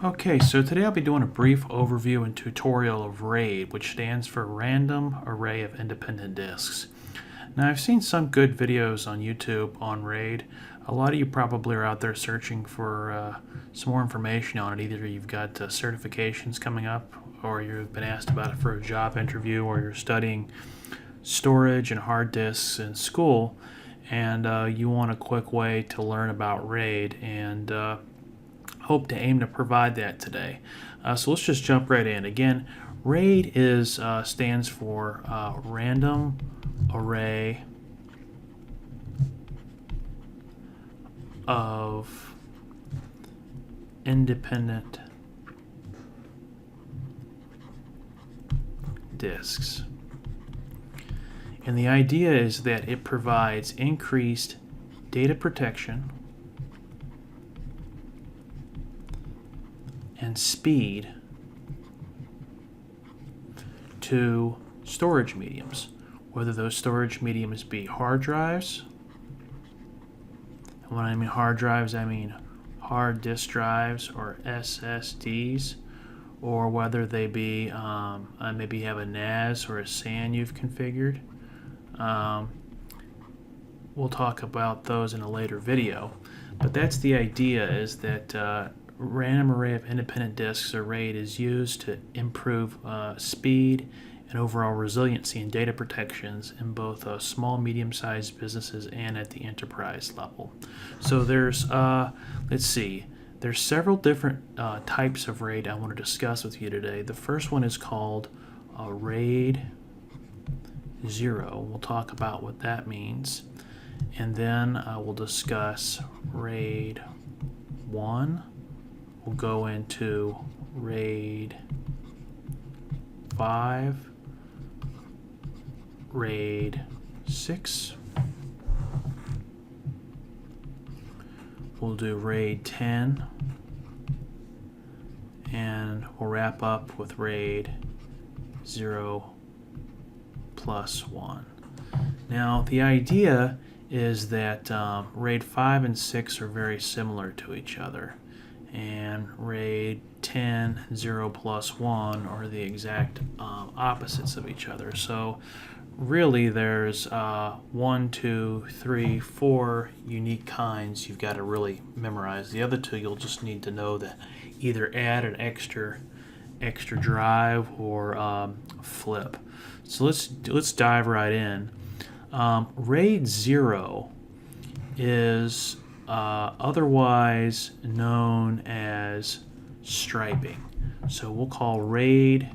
Okay, so today I'll be doing a brief overview and tutorial of RAID, which stands for Random Array of Independent Disks. Now, I've seen some good videos on YouTube on RAID. A lot of you probably are out there searching for some more information on it. Either you've got certifications coming up, or you've been asked about it for a job interview, or you're studying storage and hard disks in school, and you want a quick way to learn about RAID, and hope to aim to provide that today. So let's just jump right in. Again, RAID stands for Random Array of Independent Disks. And the idea is that it provides increased data protection and speed to storage mediums, whether those storage mediums be hard drives. And when I mean hard drives, I mean hard disk drives or SSDs, or whether they be maybe you have a NAS or a SAN you've configured. We'll talk about those in a later video, but that's the idea, is that Random Array of Independent Disks, or RAID, is used to improve speed and overall resiliency and data protections in both small, medium-sized businesses and at the enterprise level. So there's, there's several different types of RAID I want to discuss with you today. The first one is called RAID 0. We'll talk about what that means. And then we'll discuss RAID 1. We'll go into RAID 5, RAID 6. We'll do RAID 10, and we'll wrap up with RAID 0 plus 1. Now, the idea is that RAID 5 and 6 are very similar to each other, and RAID 10, 0 plus 1 are the exact opposites of each other. So really there's 1, 2, 3, 4 unique kinds you've got to really memorize. The other two you'll just need to know that either add an extra drive or flip. So let's dive right in. RAID 0 is otherwise known as striping. So we'll call RAID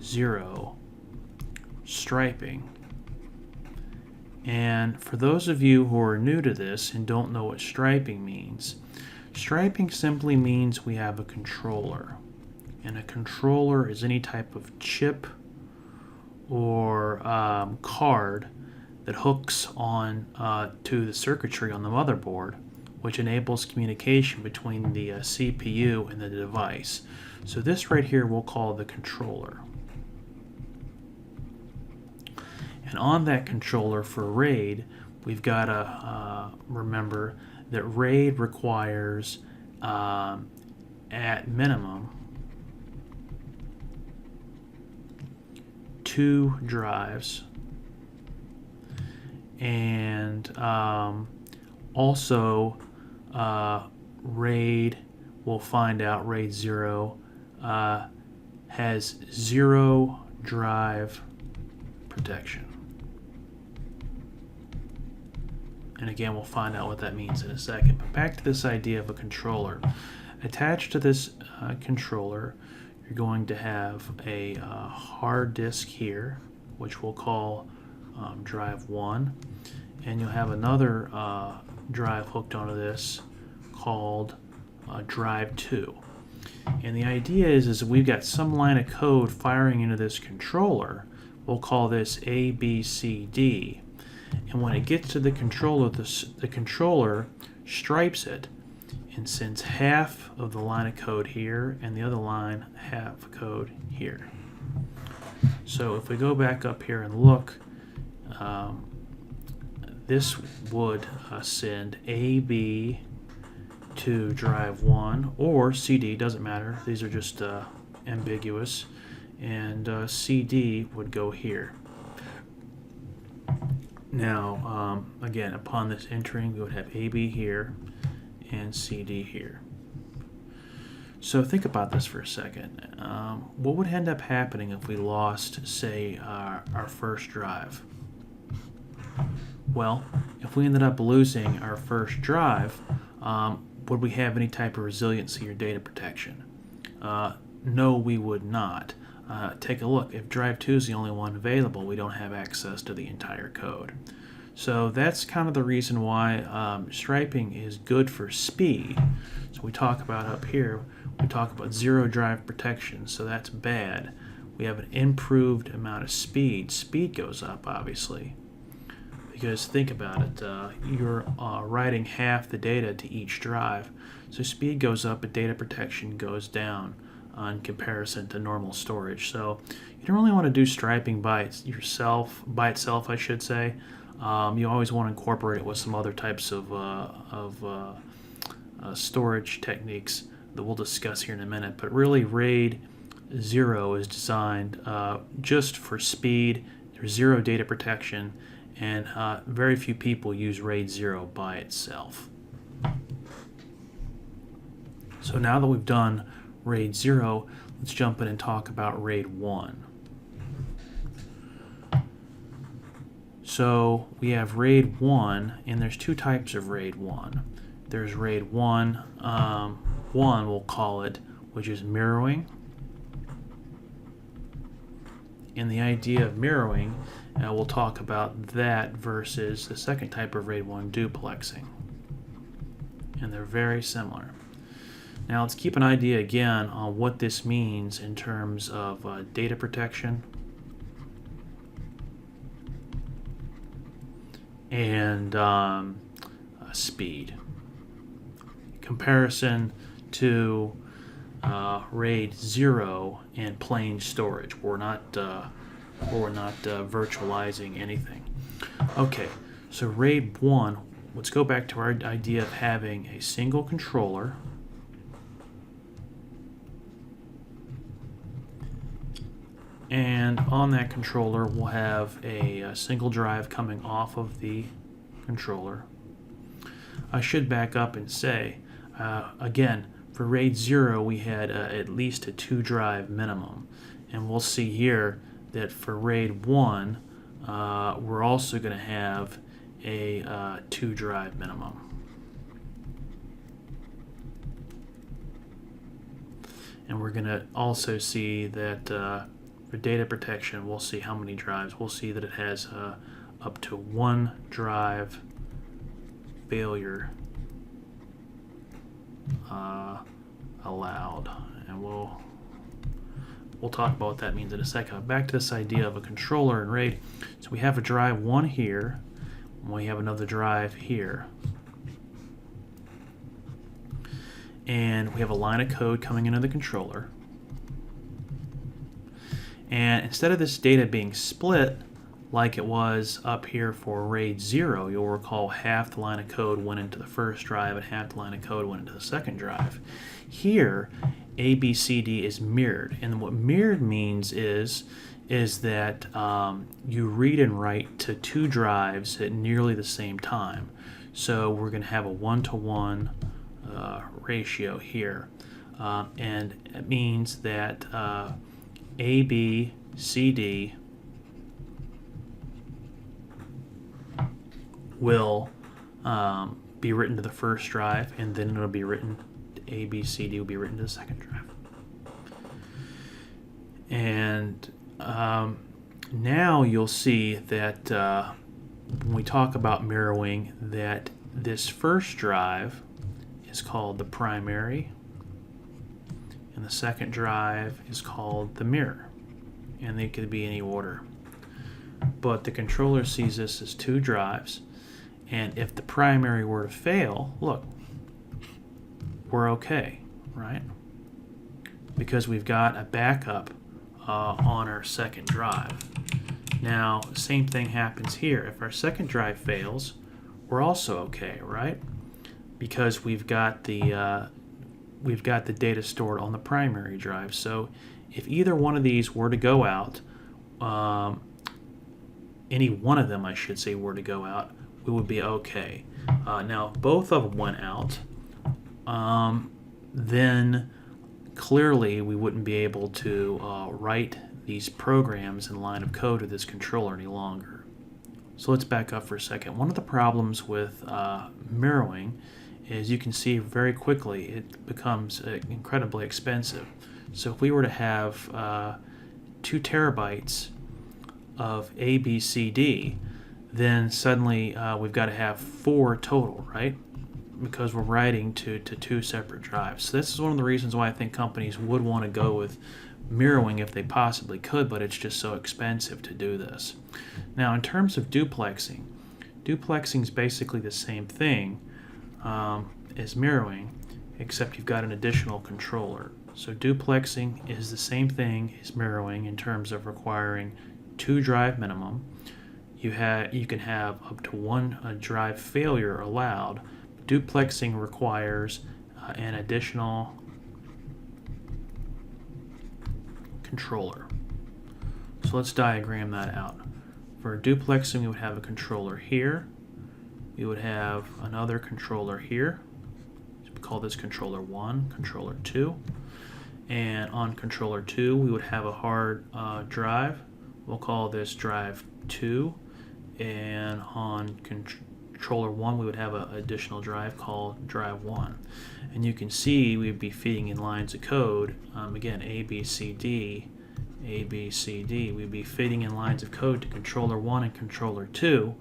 0 striping. And for those of you who are new to this and don't know what striping means, striping simply means we have a controller. And a controller is any type of chip or card that hooks on to the circuitry on the motherboard, which enables communication between the CPU and the device. So this right here we'll call the controller. And on that controller for RAID, we've got to remember that RAID requires, at minimum, 2 drives, and also RAID, we'll find out RAID 0 has 0 drive protection. And again, we'll find out what that means in a second. But back to this idea of a controller. Attached to this controller, you're going to have a hard disk here, which we'll call drive 1. And you'll have another drive hooked onto this called drive 2. And the idea is we've got some line of code firing into this controller. We'll call this A, B, C, D. And when it gets to the controller, the controller stripes it and sends half of the line of code here and the other line half code here. So if we go back up here and look, this would send A, B, to drive 1, or CD, doesn't matter. These are just ambiguous. And CD would go here. Now, again, upon this entering, we would have AB here and CD here. So think about this for a second. What would end up happening if we lost, say, our first drive? Well, if we ended up losing our first drive, would we have any type of resiliency or data protection? No, we would not. Take a look. If drive 2 is the only one available, we don't have access to the entire code. So that's kind of the reason why striping is good for speed. So we talk about up here, we talk about zero drive protection, so that's bad. We have an improved amount of speed. Speed goes up, obviously, because think about it. You're writing half the data to each drive, so speed goes up, but data protection goes down in comparison to normal storage. So you don't really want to do striping by itself, I should say. You always want to incorporate it with some other types of storage techniques that we'll discuss here in a minute. But really, RAID 0 is designed just for speed. There's zero data protection, and very few people use RAID 0 by itself. So now that we've done RAID 0, let's jump in and talk about RAID 1. So we have RAID 1, and there's two types of RAID 1. There's RAID 1, 1 we'll call it, which is mirroring. And the idea of mirroring, we'll talk about that versus the second type of RAID 1, duplexing. And they're very similar. Now let's keep an idea again on what this means in terms of data protection and speed. Comparison to RAID 0 and plain storage. We're not virtualizing anything. Okay, so RAID 1, let's go back to our idea of having a single controller and on that controller we'll have a single drive coming off of the controller. I should back up and say, again, for RAID 0 we had at least a 2 drive minimum, and we'll see here that for RAID 1 we're also going to have a 2 drive minimum. And we're going to also see that for data protection, we'll see how many drives. We'll see that it has up to 1 drive failure allowed, and we'll talk about what that means in a second. Back to this idea of a controller in RAID. So we have a drive 1 here, and we have another drive here, and we have a line of code coming into the controller. And instead of this data being split like it was up here for RAID 0, you'll recall half the line of code went into the first drive and half the line of code went into the second drive. Here, ABCD is mirrored, and what mirrored means is that you read and write to 2 drives at nearly the same time. So we're going to have a 1-to-1 ratio here, and it means that A, B, C, D will be written to the first drive, and then it'll be written, A, B, C, D will be written to the second drive. And now you'll see that when we talk about mirroring, that this first drive is called the primary, and the second drive is called the mirror, and they could be any order. But the controller sees this as 2 drives, and if the primary were to fail, look, we're okay, right? Because we've got a backup on our second drive. Now, same thing happens here. If our second drive fails, we're also okay, right? because we've got the data stored on the primary drive. So if either one of these were to go out, any one of them, I should say, were to go out, we would be okay. Now, both of them went out, then clearly we wouldn't be able to write these programs in line of code to this controller any longer. So let's back up for a second. One of the problems with mirroring is you can see very quickly it becomes incredibly expensive. So if we were to have 2 terabytes of A, B, C, D, then suddenly we've got to have 4 total, right? Because we're writing to 2 separate drives. So this is one of the reasons why I think companies would want to go with mirroring if they possibly could, but it's just so expensive to do this. Now, in terms of duplexing is basically the same thing as mirroring, except you've got an additional controller. So duplexing is the same thing as mirroring in terms of requiring 2 drive minimum. You can have up to 1 drive failure allowed. Duplexing requires an additional controller. So let's diagram that out. For duplexing, we would have a controller here. We would have another controller here. So we call this controller 1, controller 2. And on controller 2, we would have a hard drive. We'll call this drive 2. And on controller 1, we would have an additional drive called drive 1. And you can see we'd be feeding in lines of code. Again, A, B, C, D, A, B, C, D. We'd be feeding in lines of code to controller 1 and controller 2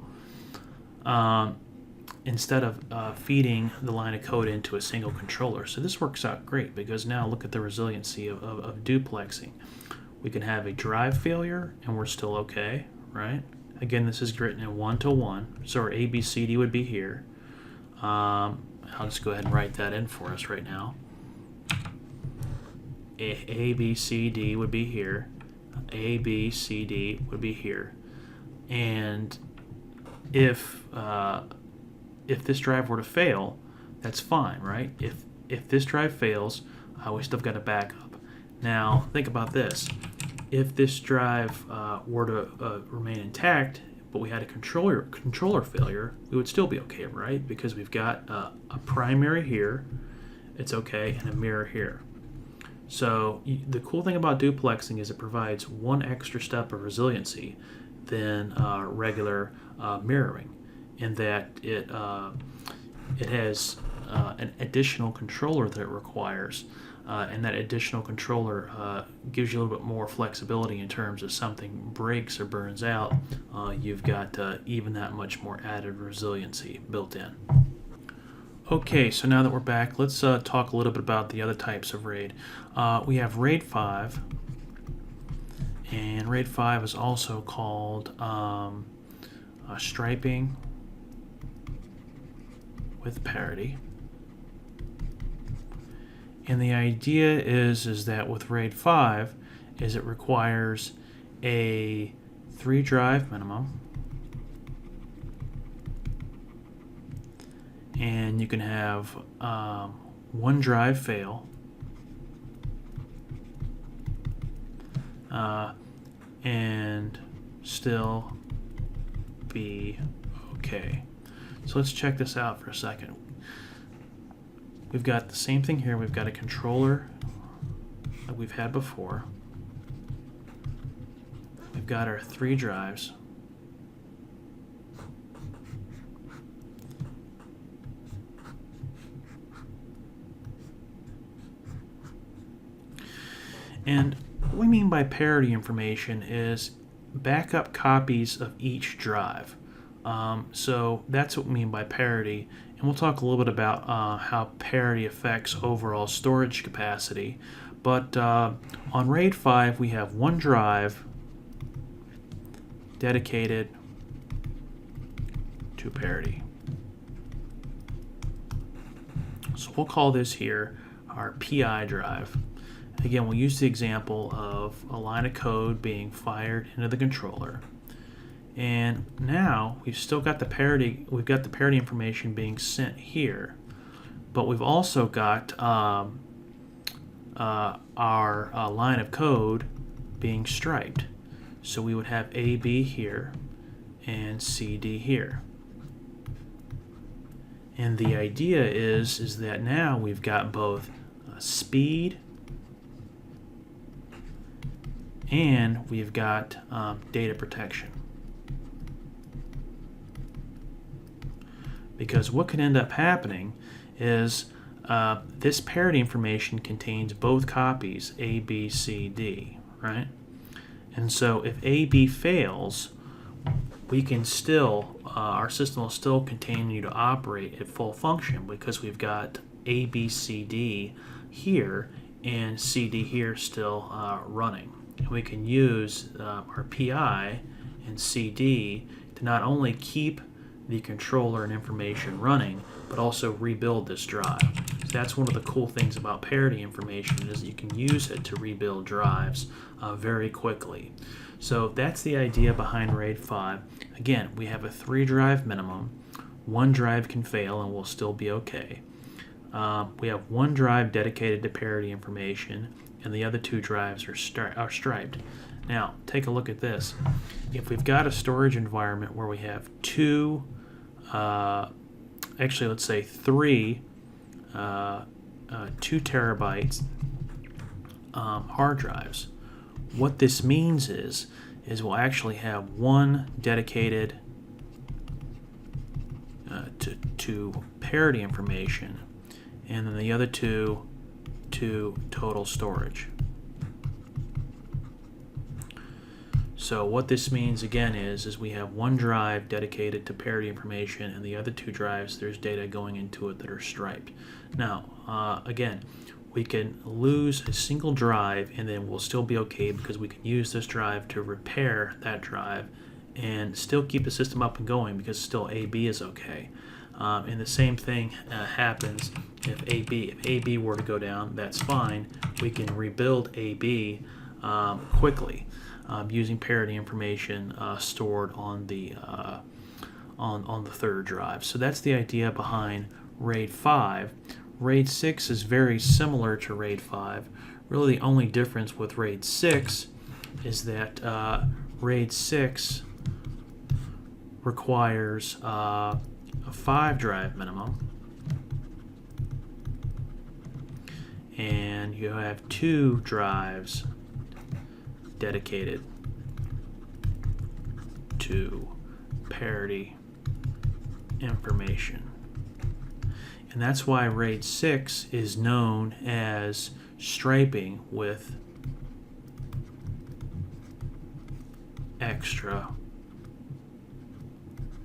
instead of feeding the line of code into a single controller. So this works out great because now look at the resiliency of duplexing. We can have a drive failure and we're still okay, right? Again, this is written in 1-to-1, so our A, B, C, D would be here. I'll just go ahead and write that in for us right now. A, B, C, D would be here. A, B, C, D would be here. And if this drive were to fail, that's fine, right? If this drive fails, we still got a backup. Now, think about this. If this drive were to remain intact, but we had a controller failure, we would still be okay, right? Because we've got a primary here, it's okay, and a mirror here. So the cool thing about duplexing is it provides one extra step of resiliency than regular mirroring, in that it has an additional controller that it requires. And that additional controller gives you a little bit more flexibility in terms of something breaks or burns out. You've got even that much more added resiliency built in. Okay, so now that we're back, let's talk a little bit about the other types of RAID. We have RAID 5, and RAID 5 is also called striping with parity. And the idea is that with RAID 5 is it requires a 3 drive minimum, and you can have 1 drive fail, and still be okay. So let's check this out for a second. We've got the same thing here. We've got a controller that we've had before. We've got our 3 drives. And what we mean by parity information is backup copies of each drive. So that's what we mean by parity. And we'll talk a little bit about how parity affects overall storage capacity. But on RAID 5, we have 1 drive dedicated to parity. So we'll call this here our PI drive. Again, we'll use the example of a line of code being fired into the controller. And now we've still got the parity. We've got the parity information being sent here. but we've also got our line of code being striped. So we would have AB here and CD here. And the idea is that now we've got both speed and we've got data protection. Because what can end up happening is this parity information contains both copies, A, B, C, D, right? And so if AB fails, we can still, our system will still continue to operate at full function because we've got A, B, C, D here and C, D here still running. And we can use our PI and CD to not only keep the controller and information running, but also rebuild this drive. So that's one of the cool things about parity information is that you can use it to rebuild drives very quickly. So that's the idea behind RAID 5. Again, we have a 3-drive minimum. 1 drive can fail and we'll still be okay. We have 1 drive dedicated to parity information, and the other 2 drives are striped. Now, take a look at this. If we've got a storage environment where we have 2, actually let's say 3 2 terabytes hard drives, what this means is we'll actually have 1 dedicated to parity information, and then the other 2 to total storage. So what this means again is we have 1 drive dedicated to parity information, and the other 2 drives, there's data going into it that are striped. Now, again, we can lose a single drive and then we'll still be okay because we can use this drive to repair that drive and still keep the system up and going because still AB is okay. And the same thing happens if AB were to go down, that's fine. We can rebuild AB quickly using parity information stored on the on the 3rd drive. So that's the idea behind RAID 5. RAID 6 is very similar to RAID 5. Really the only difference with RAID 6 is that RAID 6 requires a 5-drive minimum, and you have 2 drives dedicated to parity information. And that's why RAID 6 is known as striping with extra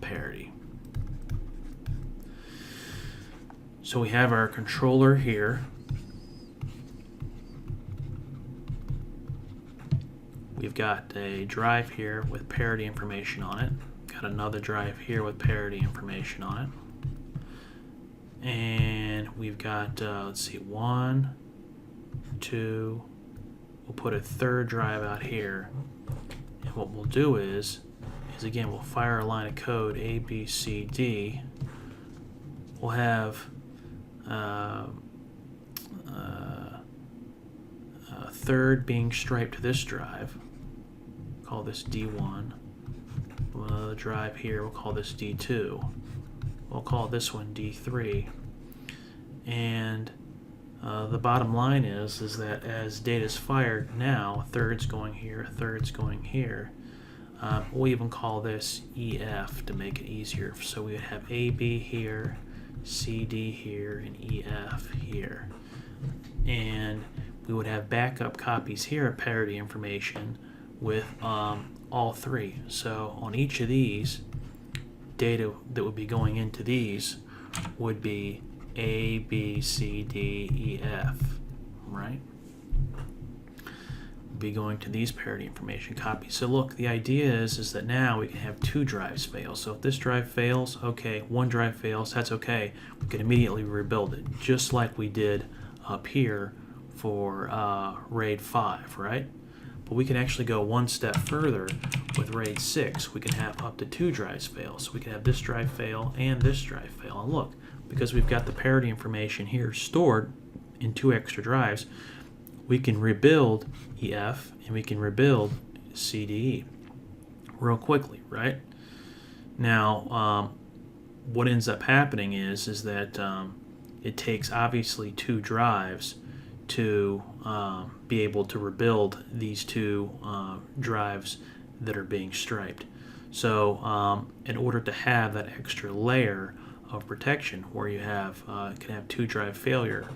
parity. So we have our controller here. We've got a drive here with parity information on it. Got another drive here with parity information on it. And we've got, let's see, 1, 2, we'll put a 3rd drive out here. And what we'll do is again, we'll fire a line of code A, B, C, D. We'll have a 3rd being striped to this drive. Call this D1. Another drive here, we'll call this D2. We'll call this one D3. And the bottom line is that as data is fired now, 3rd's going here, 3rd's going here. We'll even call this EF to make it easier. So we would have AB here, CD here, and EF here. And we would have backup copies here of parity information with all 3. So on each of these, data that would be going into these would be A, B, C, D, E, F, right? Be going to these parity information copies. So look, the idea is that now we can have 2 drives fail. So if this drive fails, okay, 1 drive fails, that's okay. We can immediately rebuild it, just like we did up here for RAID 5, right? But we can actually go one step further with RAID 6. We can have up to 2 drives fail. So we can have this drive fail and this drive fail. And look, because we've got the parity information here stored in 2 extra drives, we can rebuild EF and we can rebuild CDE real quickly, right? Now, what ends up happening is that it takes obviously 2 drives to be able to rebuild these 2 drives that are being striped. So in order to have that extra layer of protection where you can have 2 drive failure,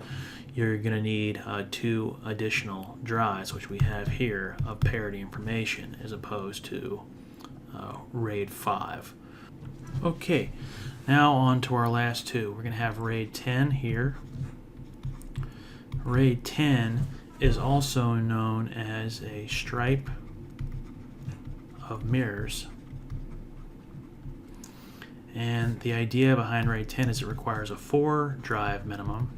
you're going to need 2 additional drives, which we have here, of parity information as opposed to RAID 5. Okay, now on to our last 2. We're going to have RAID 10 here. RAID 10 is also known as a stripe of mirrors. And the idea behind RAID 10 is it requires a 4 drive minimum.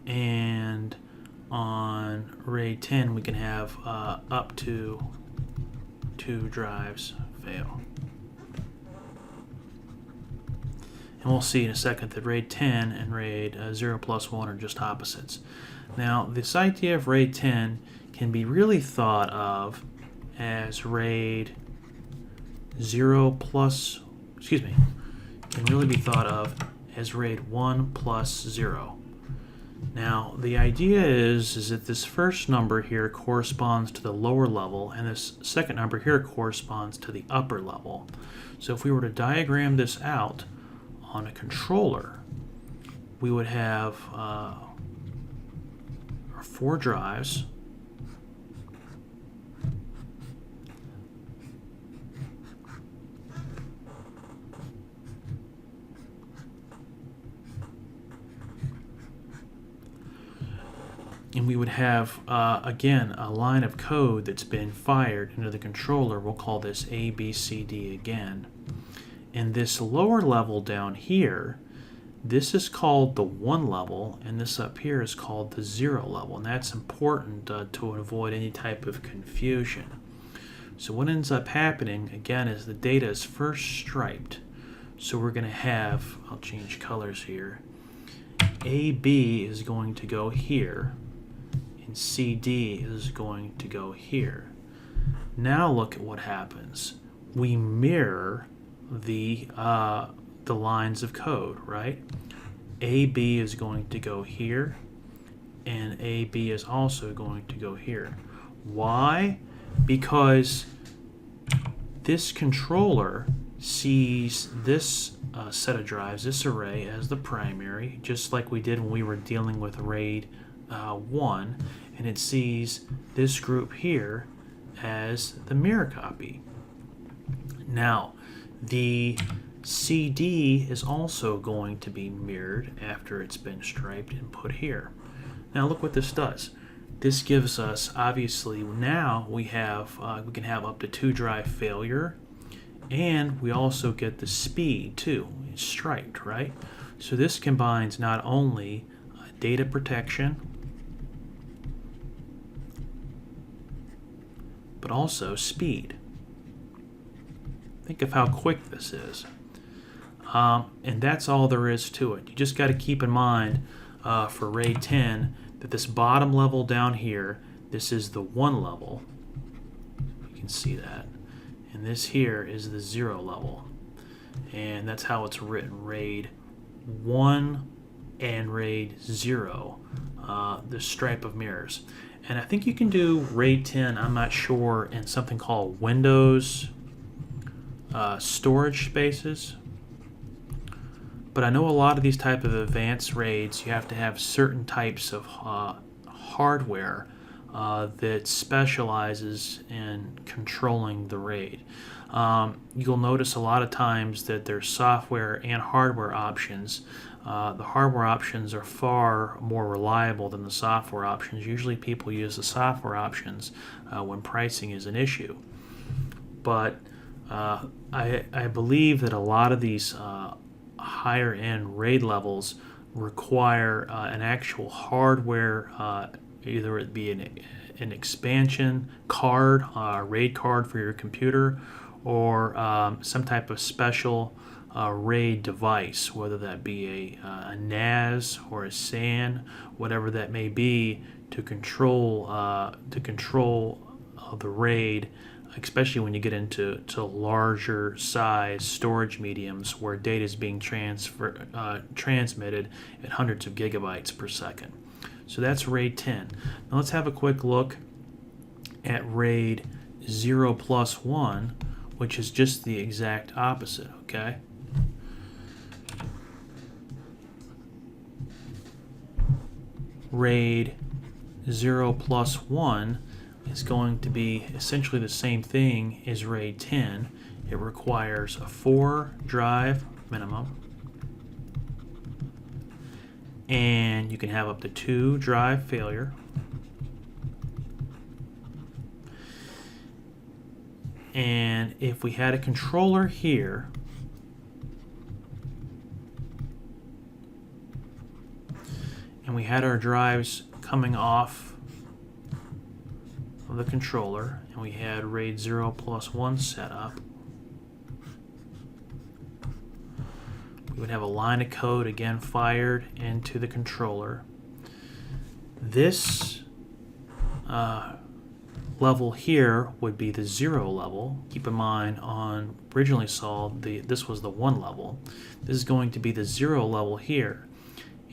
And on RAID 10 we can have up to 2 drives fail. And we'll see in a second that RAID 10 and RAID 0+1 are just opposites. Now, this idea of RAID 10 can be really thought of as RAID 0 plus, can really be thought of as RAID 1 plus 0. Now, the idea is that this first number here corresponds to the lower level, and this second number here corresponds to the upper level. So if we were to diagram this out on a controller, we would have our 4 drives, and we would have, again, a line of code that's been fired into the controller. We'll call this A, B, C, D again. And this lower level down here, this is called the 1 level, and this up here is called the 0 level. And that's important to avoid any type of confusion. So what ends up happening, again, is the data is first striped. So we're going to have, I'll change colors here, AB is going to go here, and CD is going to go here. Now look at what happens. We mirror the lines of code, right? AB is going to go here, and AB is also going to go here. Why? Because this controller sees this set of drives, this array, as the primary, just like we did when we were dealing with RAID 1, and it sees this group here as the mirror copy. Now, the CD is also going to be mirrored after it's been striped and put here. Now look what this does. This gives us, obviously, now we can have up to 2 drive failure, and we also get the speed too. It's striped, right? So this combines not only data protection, but also speed. Think of how quick this is. And that's all there is to it. You just got to keep in mind for RAID 10 that this bottom level down here, this is the 1 level. You can see that. And this here is the 0 level. And that's how it's written, RAID 1 and RAID 0, the stripe of mirrors. And I think you can do RAID 10, I'm not sure, in something called Windows storage spaces. But I know a lot of these type of advanced RAIDs, you have to have certain types of hardware that specializes in controlling the RAID. You'll notice a lot of times that there's software and hardware options. The hardware options are far more reliable than the software options. Usually people use the software options when pricing is an issue. But I believe that a lot of these higher end RAID levels require an actual hardware, either it be an expansion card, RAID card for your computer, or some type of special RAID device, whether that be a NAS or a SAN, whatever that may be, to control the RAID, especially when you get into larger size storage mediums where data is being transmitted at hundreds of gigabytes per second. So that's RAID 10. Now let's have a quick look at RAID 0+1, which is just the exact opposite, okay? RAID 0+1 is going to be essentially the same thing as RAID 10. It requires a 4 drive minimum, and you can have up to 2 drive failure. And if we had a controller here, and we had our drives coming off of the controller, and we had RAID 0+1 set up, we would have a line of code again fired into the controller. This level here would be the 0 level. Keep in mind, on originally saw this was the 1 level. This is going to be the 0 level here,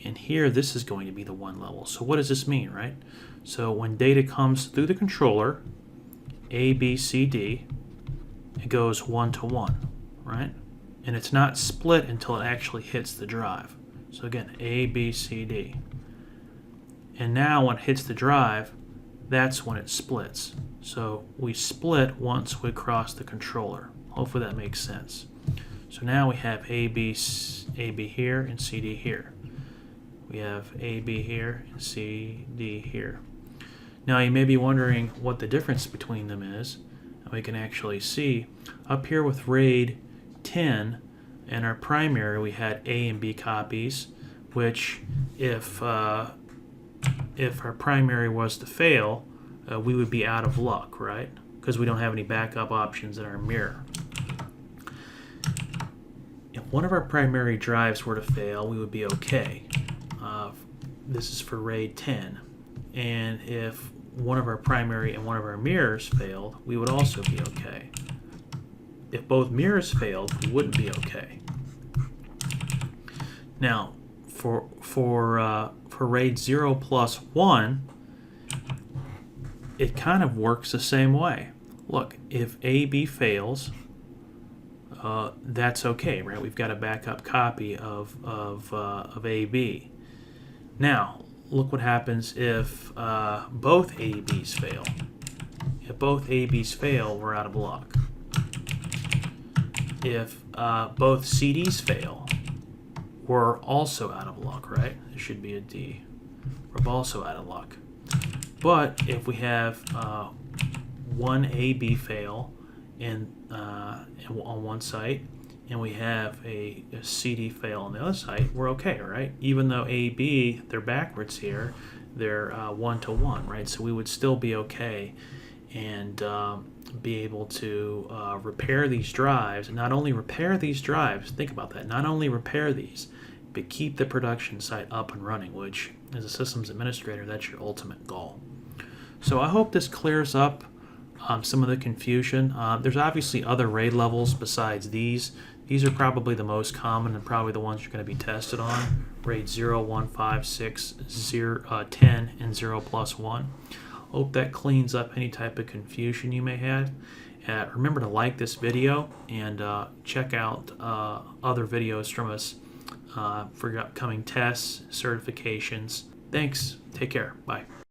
and here this is going to be the 1 level. So what does this mean, right? So when data comes through the controller, A, B, C, D, it goes 1 to 1, right? And it's not split until it actually hits the drive. So again, A, B, C, D. And now when it hits the drive, that's when it splits. So we split once we cross the controller. Hopefully that makes sense. So now we have A, B here and C, D here. We have A, B here and C, D here. Now you may be wondering what the difference between them is. And we can actually see up here with RAID 10 and our primary, we had A and B copies, which if our primary was to fail, we would be out of luck, right? Because we don't have any backup options in our mirror. If one of our primary drives were to fail, we would be okay. This is for RAID 10. And if one of our primary and one of our mirrors failed, we would also be okay. If both mirrors failed, we wouldn't be okay. Now, for RAID 0+1, it kind of works the same way. Look, if AB fails, that's okay, right? We've got a backup copy of AB. Now, look what happens if both ABs fail. If both ABs fail, we're out of luck. If both CDs fail, we're also out of luck, right? There should be a D. We're also out of luck. But if we have one AB fail on one site, and we have a CD fail on the other site, we're okay, right? Even though AB, they're backwards here, they're 1 to 1, right? So we would still be okay and be able to repair these drives. And not only repair these drives, think about that, not only repair these, but keep the production site up and running, which as a systems administrator, that's your ultimate goal. So I hope this clears up some of the confusion. There's obviously other RAID levels besides these. These are probably the most common and probably the ones you're going to be tested on. RAID 0, 1, 5, 6, 0, 10, and 0+1. Hope that cleans up any type of confusion you may have. Remember to like this video and check out other videos from us for upcoming tests, certifications. Thanks. Take care. Bye.